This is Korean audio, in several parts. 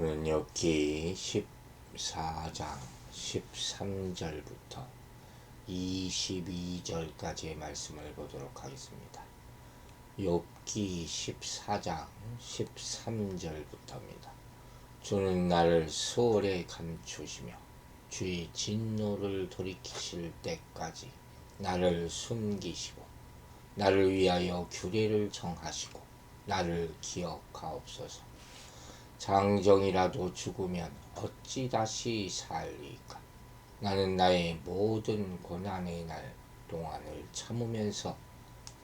오늘은 욥기 14장 13절부터 22절까지의 말씀을 보도록 하겠습니다. 욥기 14장 13절부터입니다. 주는 나를 수월에 감추시며 주의 진노를 돌이키실 때까지 나를 숨기시고 나를 위하여 규례를 정하시고 나를 기억하옵소서. 장정이라도 죽으면 어찌 다시 살리까? 나는 나의 모든 고난의 날 동안을 참으면서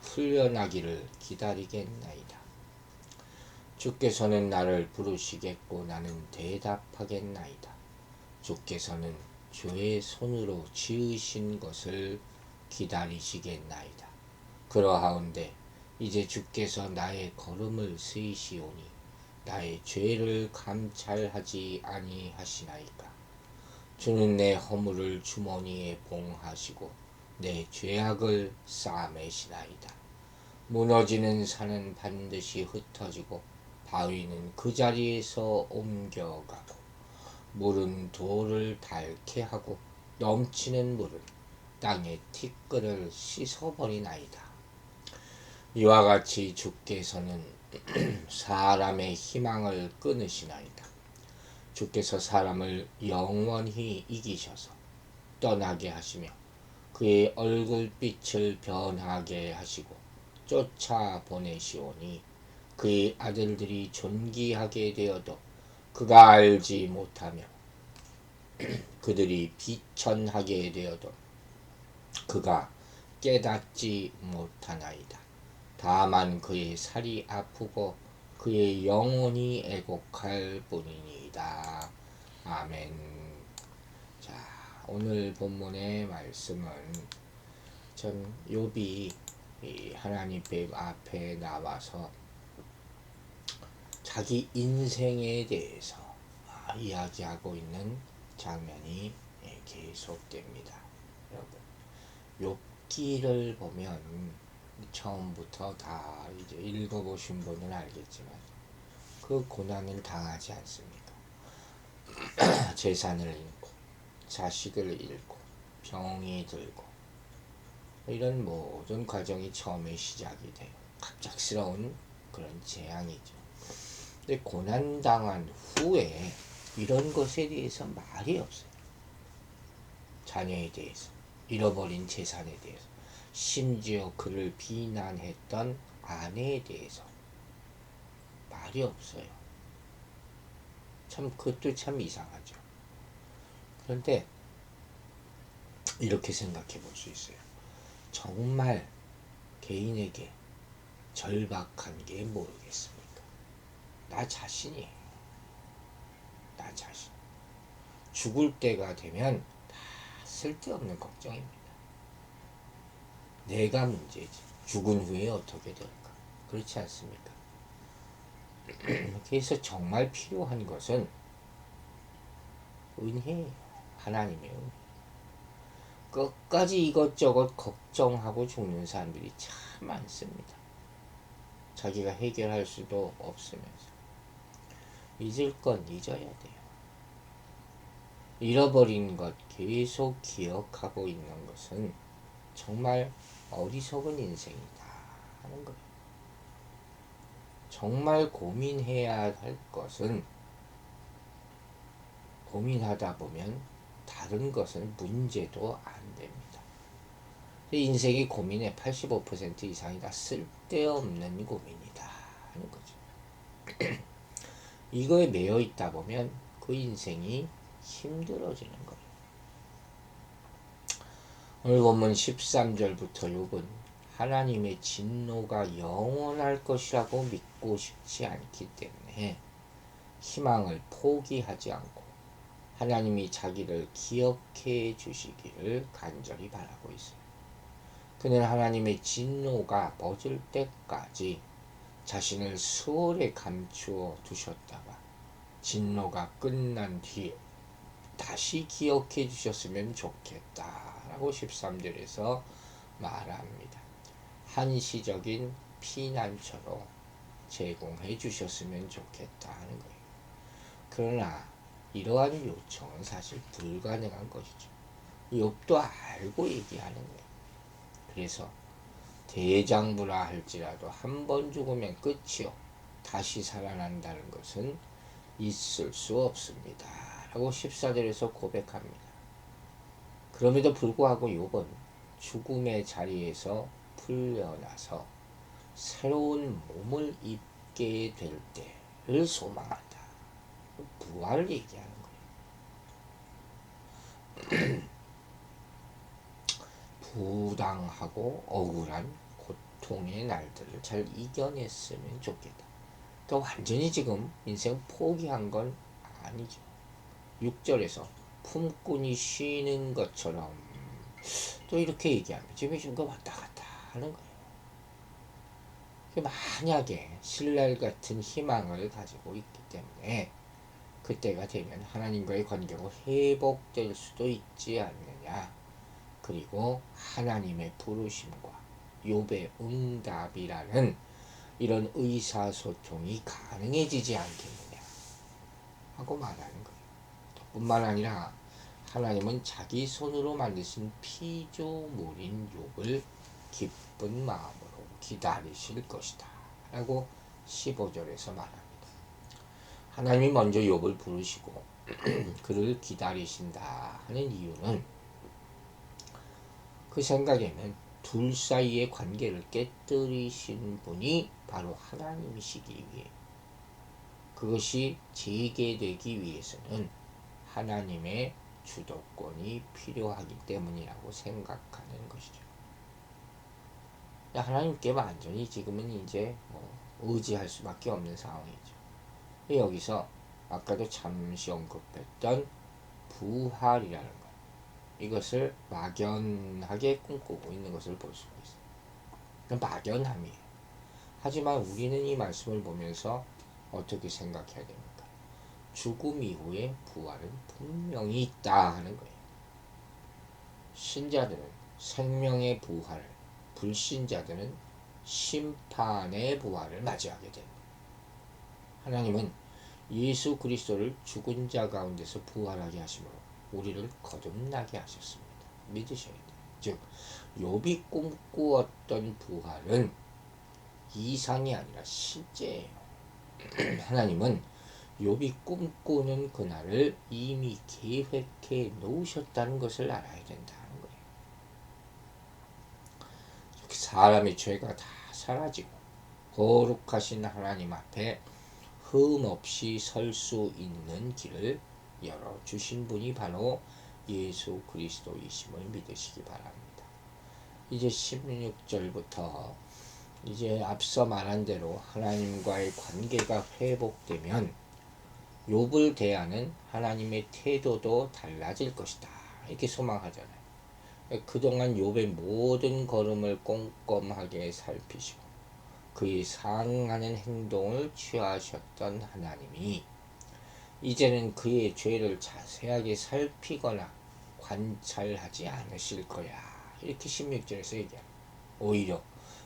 풀려나기를 기다리겠나이다. 주께서는 나를 부르시겠고 나는 대답하겠나이다. 주께서는 주의 손으로 지으신 것을 기다리시겠나이다. 그러하온데 이제 주께서 나의 걸음을 세이시오니 나의 죄를 감찰하지 아니하시나이까. 주는 내 허물을 주머니에 봉하시고 내 죄악을 싸매시나이다. 무너지는 산은 반드시 흩어지고 바위는 그 자리에서 옮겨가고 물은 돌을 닳게 하고 넘치는 물은 땅의 티끌을 씻어버리나이다. 이와 같이 주께서는 사람의 희망을 끊으시나이다. 주께서 사람을 영원히 이기셔서 떠나게 하시며 그의 얼굴빛을 변하게 하시고 쫓아보내시오니 그의 아들들이 존귀하게 되어도 그가 알지 못하며 그들이 비천하게 되어도 그가 깨닫지 못하나이다. 다만 그의 살이 아프고 그의 영혼이 애곡할 뿐이니이다. 아멘. 자, 오늘 본문의 말씀은 참 욥이 하나님 앞에 나와서 자기 인생에 대해서 이야기하고 있는 장면이 계속됩니다. 여러분, 욥기를 보면 처음부터 다 이제 읽어보신 분은 알겠지만 그 고난을 당하지 않습니까? 재산을 잃고 자식을 잃고 병이 들고 이런 모든 과정이 처음에 시작이 돼요. 갑작스러운 그런 재앙이죠. 근데 고난당한 후에 이런 것에 대해서 말이 없어요. 자녀에 대해서, 잃어버린 재산에 대해서, 심지어 그를 비난했던 아내에 대해서 말이 없어요. 참 그것도 참 이상하죠. 그런데 이렇게 생각해 볼 수 있어요. 정말 개인에게 절박한 게 모르겠습니까? 나 자신이 죽을 때가 되면 다 쓸데없는 걱정입니다. 내가 문제지. 죽은 후에 어떻게 될까? 그렇지 않습니까? 그래서 정말 필요한 것은 은혜예요. 하나님의 은혜. 끝까지 이것저것 걱정하고 죽는 사람들이 참 많습니다. 자기가 해결할 수도 없으면서. 잊을 건 잊어야 돼요. 잃어버린 것 계속 기억하고 있는 것은 정말 어리석은 인생이다 하는 거예요. 정말 고민해야 할 것은 고민하다 보면 다른 것은 문제도 안 됩니다. 인생의 고민의 85% 이상이 다 쓸데없는 고민이다 하는 거죠. 이거에 매여 있다 보면 그 인생이 힘들어지는 거예요. 오늘 본문 13절부터 욥은 하나님의 진노가 영원할 것이라고 믿고 싶지 않기 때문에 희망을 포기하지 않고 하나님이 자기를 기억해 주시기를 간절히 바라고 있어요. 그는 하나님의 진노가 멎을 때까지 자신을 수월에 감추어 두셨다가 진노가 끝난 뒤에 다시 기억해 주셨으면 좋겠다라고 13절에서 말합니다. 한시적인 피난처로 제공해 주셨으면 좋겠다 하는 거예요. 그러나 이러한 요청은 사실 불가능한 것이죠. 욥도 알고 얘기하는 거예요. 그래서 대장부라 할지라도 한 번 죽으면 끝이요. 다시 살아난다는 것은 있을 수 없습니다. 라고 14절에서 고백합니다. 그럼에도 불구하고 욥은 죽음의 자리에서 풀려나서 새로운 몸을 입게 될 때를 소망한다. 부활을 얘기하는 거예요. 부당하고 억울한 고통의 날들을 잘 이겨냈으면 좋겠다. 그러니까 완전히 지금 인생 포기한 건 아니죠. 6절에서 품꾼이 쉬는 것처럼 또 이렇게 얘기하면 지금 좀 왔다 갔다 하는 거예요. 만약에 신랄 같은 희망을 가지고 있기 때문에 그때가 되면 하나님과의 관계가 회복될 수도 있지 않느냐. 그리고 하나님의 부르심과 욥의 응답이라는 이런 의사소통이 가능해지지 않겠느냐 하고 말하는 거예요. 뿐만 아니라 하나님은 자기 손으로 만드신 피조물인 욥을 기쁜 마음으로 기다리실 것이다 라고 15절에서 말합니다. 하나님이 먼저 욥을 부르시고 그를 기다리신다 하는 이유는 그 생각에는 둘 사이의 관계를 깨뜨리신 분이 바로 하나님이시기 위해 그것이 재개되기 위해서는 하나님의 주도권이 필요하기 때문이라고 생각하는 것이죠. 하나님께 완전히 지금은 이제 의지할 수밖에 없는 상황이죠. 여기서 아까도 잠시 언급했던 부활이라는 것, 이것을 막연하게 꿈꾸고 있는 것을 볼 수가 있어요. 막연함이에요. 하지만 우리는 이 말씀을 보면서 어떻게 생각해야 됩니까? 죽음 이후에 부활은 분명히 있다 하는 거예요. 신자들은 생명의 부활, 불신자들은 심판의 부활을 맞이하게 됩니다. 하나님은 예수 그리스도를 죽은 자 가운데서 부활하게 하심으로 우리를 거듭나게 하셨습니다. 믿으셔야 돼요. 즉 욥이 꿈꾸었던 부활은 이상이 아니라 실제예요. 하나님은 욥이 꿈꾸는 그날을 이미 계획해 놓으셨다는 것을 알아야 된다는 거예요. 사람의 죄가 다 사라지고 거룩하신 하나님 앞에 흠없이 설 수 있는 길을 열어주신 분이 바로 예수 그리스도이심을 믿으시기 바랍니다. 이제 16절부터 이제 앞서 말한 대로 하나님과의 관계가 회복되면 욥을 대하는 하나님의 태도도 달라질 것이다. 이렇게 소망하잖아요. 그동안 욥의 모든 걸음을 꼼꼼하게 살피시고 그의 상하는 행동을 취하셨던 하나님이 이제는 그의 죄를 자세하게 살피거나 관찰하지 않으실 거야. 이렇게 16절에서 얘기합니다. 오히려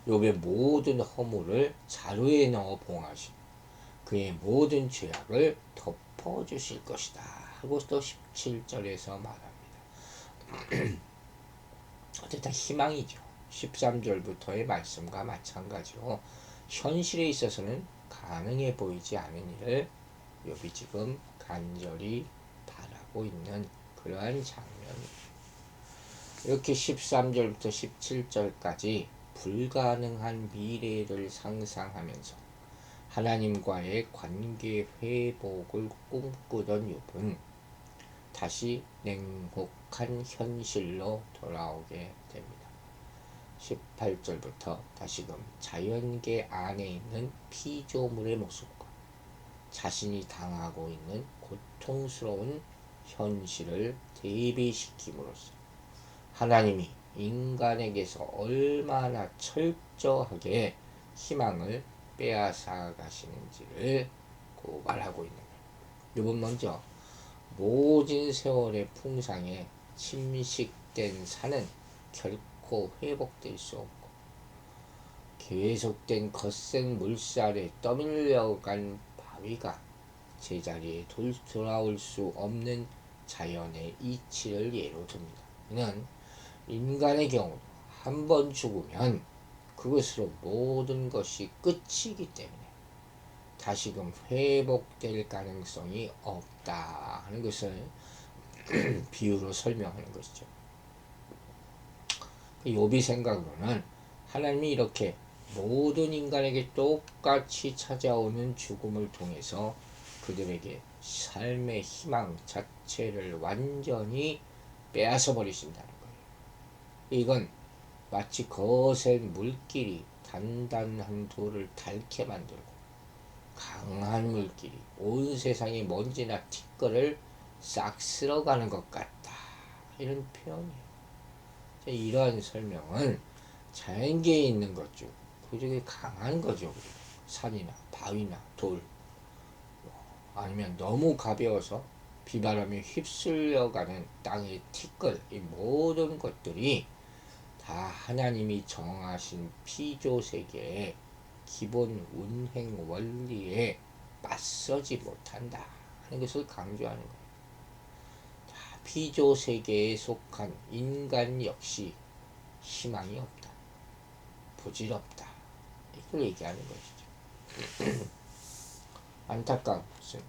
욥의 모든 허물을 자루에 넣어 봉하시고 그의 모든 죄악을 덮어주실 것이다 하고 또 17절에서 말합니다. 어쨌든 희망이죠. 13절부터의 말씀과 마찬가지로 현실에 있어서는 가능해 보이지 않은 일을 욥이 지금 간절히 바라고 있는 그러한 장면입니다. 이렇게 13절부터 17절까지 불가능한 미래를 상상하면서 하나님과의 관계 회복을 꿈꾸던 욥은 다시 냉혹한 현실로 돌아오게 됩니다. 18절부터 다시금 자연계 안에 있는 피조물의 모습과 자신이 당하고 있는 고통스러운 현실을 대비시킴으로써 하나님이 인간에게서 얼마나 철저하게 희망을 빼앗아 가시는지를 고발하고 있는 거예요. 욥은 먼저 모진 세월의 풍상에 침식된 산은 결코 회복될 수 없고 계속된 거센 물살에 떠밀려간 바위가 제자리에 돌아올 수 없는 자연의 이치를 예로 듭니다. 이는 인간의 경우 한 번 죽으면 그것으로 모든 것이 끝이기 때문에 다시금 회복될 가능성이 없다 하는 것을 비유로 설명하는 것이죠. 욥이 생각으로는 하나님이 이렇게 모든 인간에게 똑같이 찾아오는 죽음을 통해서 그들에게 삶의 희망 자체를 완전히 빼앗아 버리신다는 거예요. 이건 마치 거센 물길이 단단한 돌을 닳게 만들고 강한 물길이 온 세상의 먼지나 티끌을 싹 쓸어가는 것 같다. 이런 표현이에요. 이러한 설명은 자연계에 있는 것 중 그중에 강한 거죠. 산이나 바위나 돌, 아니면 너무 가벼워서 비바람에 휩쓸려가는 땅의 티끌, 이 모든 것들이 다 하나님이 정하신 피조세계의 기본 운행 원리에 맞서지 못한다 하는 것을 강조하는 거예요. 피조세계에 속한 인간 역시 희망이 없다, 부질없다, 이걸 얘기하는 것이죠. 안타까운 것은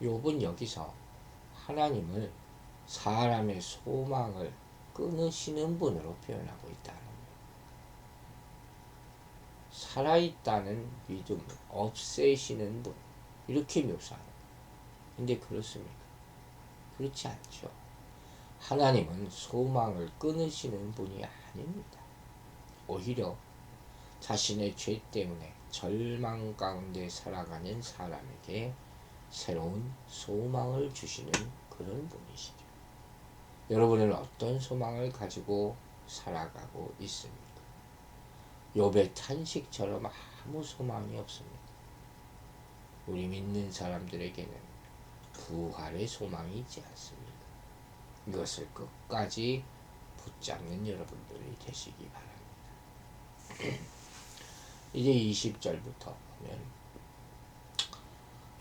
욥은 여기서 하나님을 사람의 소망을 끊으시는 분으로 표현하고 있다는 거예요. 살아있다는 믿음을 없애시는 분, 이렇게 묘사하는 거예요. 근데 그렇습니까? 그렇지 않죠. 하나님은 소망을 끊으시는 분이 아닙니다. 오히려 자신의 죄 때문에 절망 가운데 살아가는 사람에게 새로운 소망을 주시는 그런 분이시죠. 여러분은 어떤 소망을 가지고 살아가고 있습니까? 욥의 탄식처럼 아무 소망이 없습니다. 우리 믿는 사람들에게는 부활의 소망이 있지 않습니까? 이것을 끝까지 붙잡는 여러분들이 되시기 바랍니다. 이제 20절부터 보면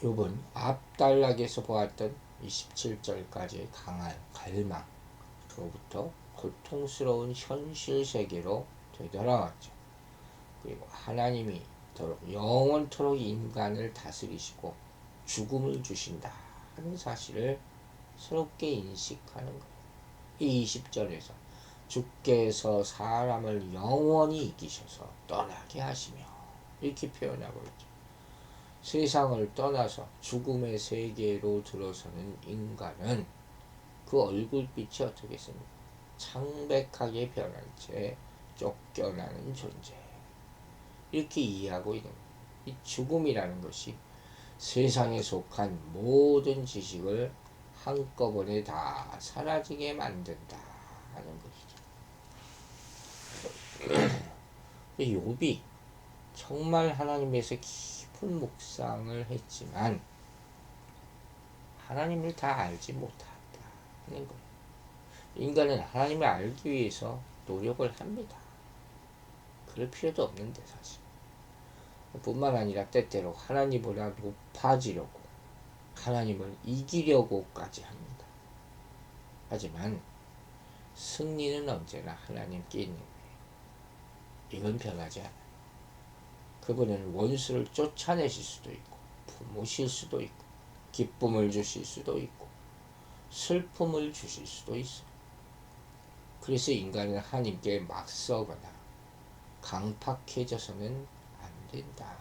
욥은 앞단락에서 보았던 27절까지의 강한 갈망으로부터 고통스러운 현실 세계로 되돌아왔죠. 그리고 하나님이 영원토록 인간을 다스리시고 죽음을 주신다 하는 사실을 새롭게 인식하는 거예요. 이 20절에서 주께서 사람을 영원히 이기셔서 떠나게 하시며 이렇게 표현하고 있죠. 세상을 떠나서 죽음의 세계로 들어서는 인간은 그 얼굴빛이 어떻겠습니까? 창백하게 변한 채 쫓겨나는 존재, 이렇게 이해하고 있는 거예요. 이 죽음이라는 것이 세상에 속한 모든 지식을 한꺼번에 다 사라지게 만든다 하는 것이죠. 욥이 정말 하나님에서 깊은 묵상을 했지만 하나님을 다 알지 못한다 하는 거예요. 인간은 하나님을 알기 위해서 노력을 합니다. 그럴 필요도 없는데 사실. 뿐만 아니라 때때로 하나님보다 높아지려고, 하나님을 이기려고까지 합니다. 하지만 승리는 언제나 하나님께 있는 거예요. 이건 변하지 않아요. 그분은 원수를 쫓아내실 수도 있고, 품으실 수도 있고, 기쁨을 주실 수도 있고, 슬픔을 주실 수도 있어요. 그래서 인간은 하나님께 맞서거나 강팍해져서는 안 된다.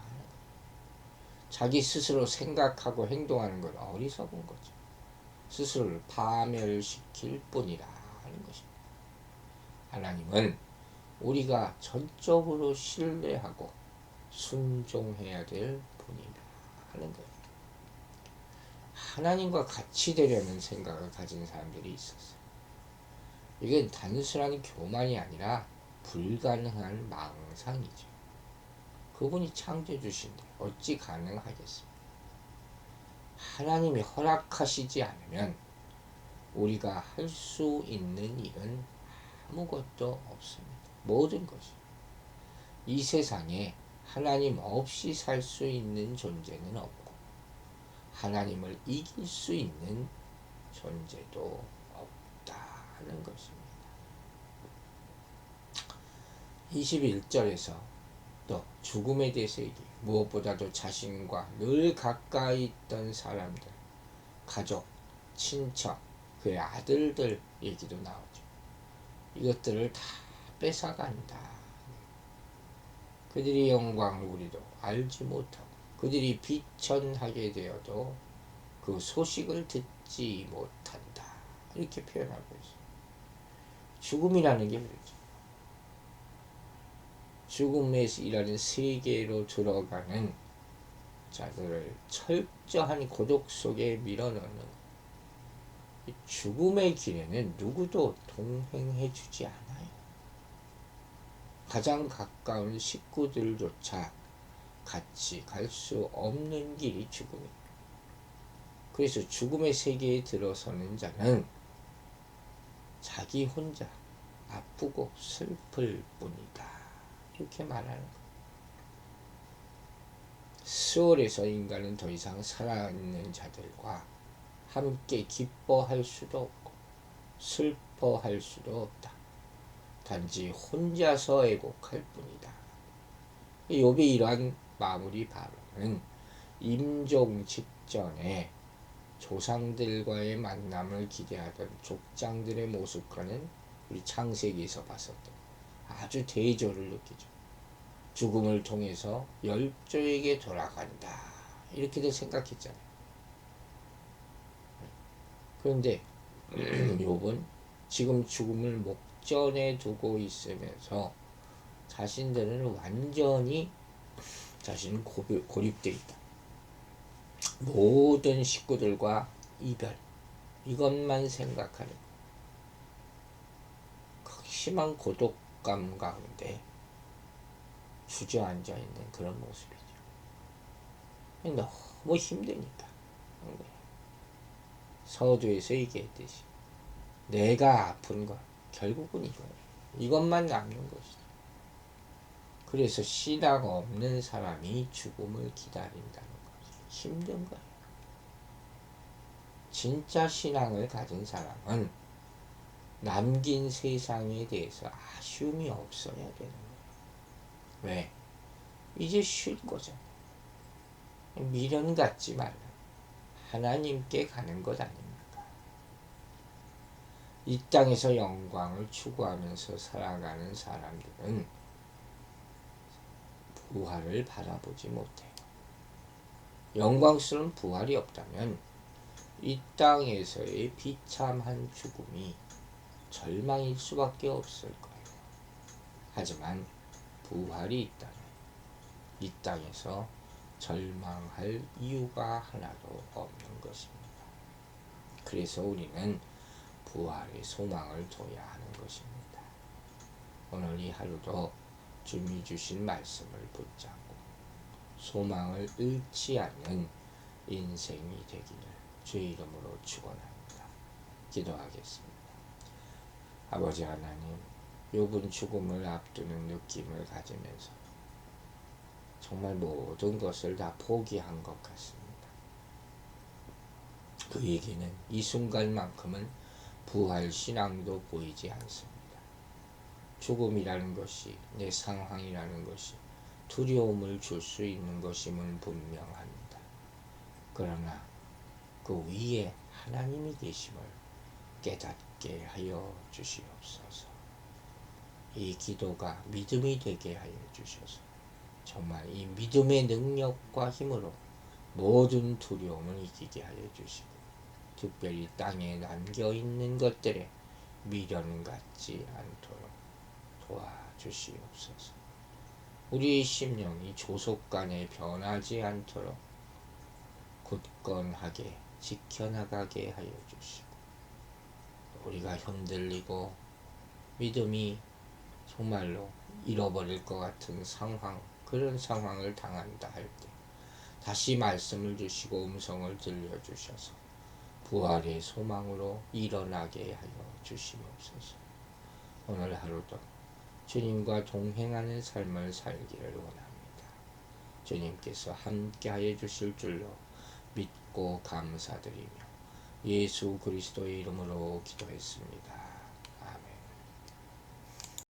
자기 스스로 생각하고 행동하는 건 어리석은 거죠. 스스로를 파멸시킬 뿐이라 하는 것입니다. 하나님은 우리가 전적으로 신뢰하고 순종해야 될 분이다 하는 거예요. 하나님과 같이 되려는 생각을 가진 사람들이 있었어요. 이건 단순한 교만이 아니라 불가능한 망상이죠. 그분이 창조해 주신데 어찌 가능하겠습니까? 하나님이 허락하시지 않으면 우리가 할 수 있는 일은 아무것도 없습니다. 모든 것이. 이 세상에 하나님 없이 살 수 있는 존재는 없고, 하나님을 이길 수 있는 존재도 없다는 것입니다. 21절에서 또 죽음에 대해서 얘기, 무엇보다도 자신과 늘 가까이 있던 사람들, 가족, 친척, 그의 아들들 얘기도 나오죠. 이것들을 다 뺏어간다. 그들의 영광을 우리도 알지 못하고 그들이 비천하게 되어도 그 소식을 듣지 못한다. 이렇게 표현하고 있어요. 죽음이라는 게 그렇죠. 죽음이라는 세계로 들어가는 자들을 철저한 고독 속에 밀어넣는 죽음의 길에는 누구도 동행해 주지 않아요. 가장 가까운 식구들조차 같이 갈 수 없는 길이 죽음이에요. 그래서 죽음의 세계에 들어서는 자는 자기 혼자 아프고 슬플 뿐이다. 이렇게 말하는 거예요. 스월에서 인간은 더 이상 살아있는 자들과 함께 기뻐할 수도 없고 슬퍼할 수도 없다. 단지 혼자서 애곡할 뿐이다. 욥이 이러한 마무리 발언은 임종 직전에 조상들과의 만남을 기대하던 족장들의 모습과는 우리 창세기에서 봤었던 아주 대조를 느끼죠. 죽음을 통해서 열조에게 돌아간다. 이렇게도 생각했잖아요. 그런데 욥은 지금 죽음을 목전에 두고 있으면서 자신들은 완전히 자신은 고립되어 있다. 모든 식구들과 이별, 이것만 생각하는 심한 고독감 가운데 주저앉아 있는 그런 모습이죠. 너무 힘드니까. 서두에서 얘기했듯이 내가 아픈 것 결국은 이거예요. 이것만 남는 것이다. 그래서 신앙 없는 사람이 죽음을 기다린다는 것이 힘든 거예요. 진짜 신앙을 가진 사람은 남긴 세상에 대해서 아쉬움이 없어야 되는 거예요. 왜? 이제 쉴 거잖아요. 미련 갖지 말라. 하나님께 가는 것 아닙니까? 이 땅에서 영광을 추구하면서 살아가는 사람들은 부활을 바라보지 못해요. 영광스러운 부활이 없다면 이 땅에서의 비참한 죽음이 절망일 수밖에 없을 거예요. 하지만 부활이 있다면 이 땅에서 절망할 이유가 하나도 없는 것입니다. 그래서 우리는 부활의 소망을 둬야 하는 것입니다. 오늘 이 하루도 주님이 주신 말씀을 붙잡고 소망을 잃지 않는 인생이 되기를 주의 이름으로 축원합니다. 기도하겠습니다. 아버지 하나님, 욥은 죽음을 앞두는 느낌을 가지면서 정말 모든 것을 다 포기한 것 같습니다. 그에게는 이 순간만큼은 부활 신앙도 보이지 않습니다. 죽음이라는 것이, 내 상황이라는 것이 두려움을 줄 수 있는 것임은 분명합니다. 그러나 그 위에 하나님이 계심을 깨닫게 하여 주시옵소서. 이 기도가 믿음이 되게 하여 주셔서 정말 이 믿음의 능력과 힘으로 모든 두려움을 이기게 하여 주시고, 특별히 땅에 남겨있는 것들에 미련 갖지 않도록 도와주시옵소서. 우리의 심령이 조속간에 변하지 않도록 굳건하게 지켜나가게 하여 주시고, 우리가 흔들리고 믿음이 정말로 잃어버릴 것 같은 상황, 그런 상황을 당한다 할 때 다시 말씀을 주시고 음성을 들려주셔서 부활의 소망으로 일어나게 하여 주시옵소서. 오늘 하루도 주님과 동행하는 삶을 살기를 원합니다. 주님께서 함께 하여 주실 줄로 믿고 받고 감사드리며 예수 그리스도의 이름으로 기도했습니다.